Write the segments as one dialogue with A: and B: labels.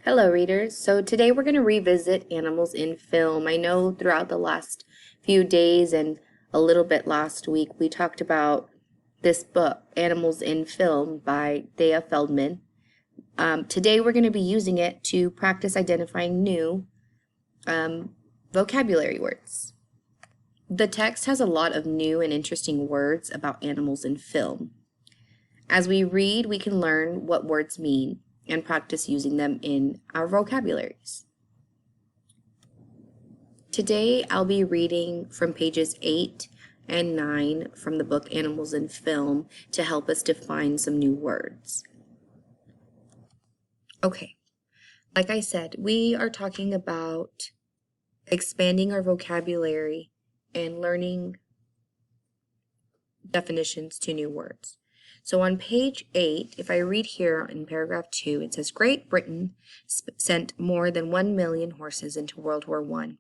A: Hello, readers. So today we're going to revisit animals in film. I know throughout the last few days and a little bit last week, we talked about this book, Animals in Film by Thea Feldman. Today we're going to be using it to practice identifying new vocabulary words. The text has a lot of new and interesting words about animals in film. As we read, we can learn what words mean and practice using them in our vocabularies. Today, I'll be reading from pages 8 and 9 from the book Animals in Film to help us define some new words. Okay, like I said, we are talking about expanding our vocabulary and learning definitions to new words. So on page 8, if I read here in paragraph 2, it says, Great Britain sent more than 1 million horses into World War I.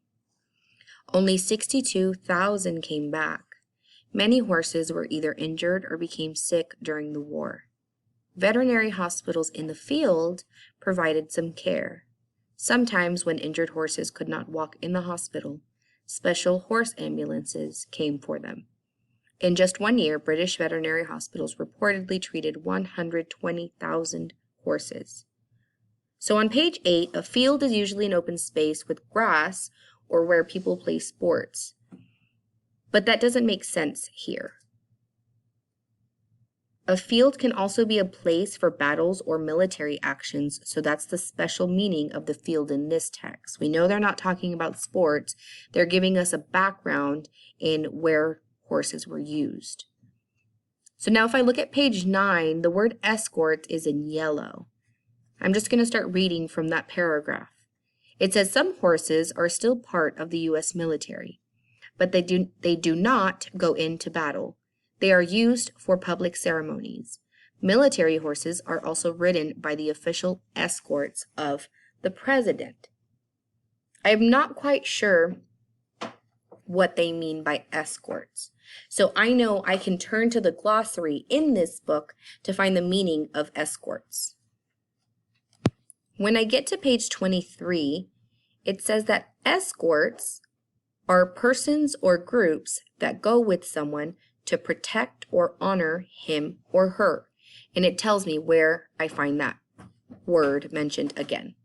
A: Only 62,000 came back. Many horses were either injured or became sick during the war. Veterinary hospitals in the field provided some care. Sometimes when injured horses could not walk in the hospital, special horse ambulances came for them. In just 1 year, British veterinary hospitals reportedly treated 120,000 horses. So on page 8, a field is usually an open space with grass or where people play sports. But that doesn't make sense here. A field can also be a place for battles or military actions, so that's the special meaning of the field in this text. We know they're not talking about sports. They're giving us a background in where horses were used. So now if I look at page 9, the word escort is in yellow. I'm just going to start reading from that paragraph. It says some horses are still part of the U.S. military, but they do not go into battle. They are used for public ceremonies. Military horses are also ridden by the official escorts of the president. I'm not quite sure what they mean by escorts. So I know I can turn to the glossary in this book to find the meaning of escorts. When I get to page 23, it says that escorts are persons or groups that go with someone to protect or honor him or her. And it tells me where I find that word mentioned again.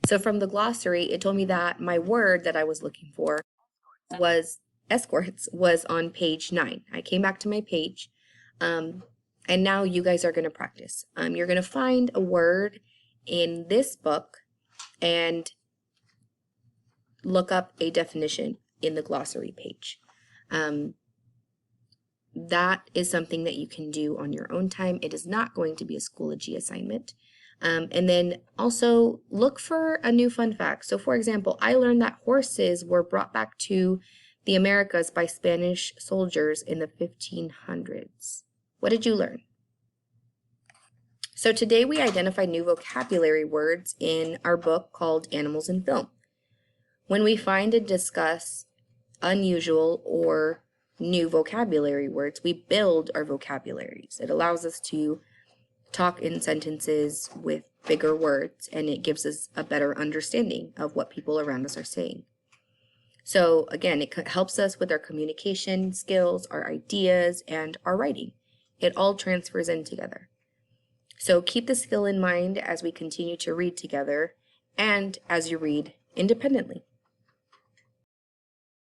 A: So from the glossary, it told me that my word that I was looking for was escorts was on page 9. I came back to my page, and now you guys are going to practice. You're going to find a word in this book and look up a definition in the glossary page. That is something that you can do on your own time. It is not going to be a Schoology assignment. And then also look for a new fun fact. So for example, I learned that horses were brought back to the Americas by Spanish soldiers in the 1500s. What did you learn? So today we identified new vocabulary words in our book called Animals in Film. When we find and discuss unusual or new vocabulary words, we build our vocabularies. It allows us to talk in sentences with bigger words, and it gives us a better understanding of what people around us are saying. So again, it helps us with our communication skills, our ideas, and our writing. It all transfers in together. So keep the skill in mind as we continue to read together and as you read independently.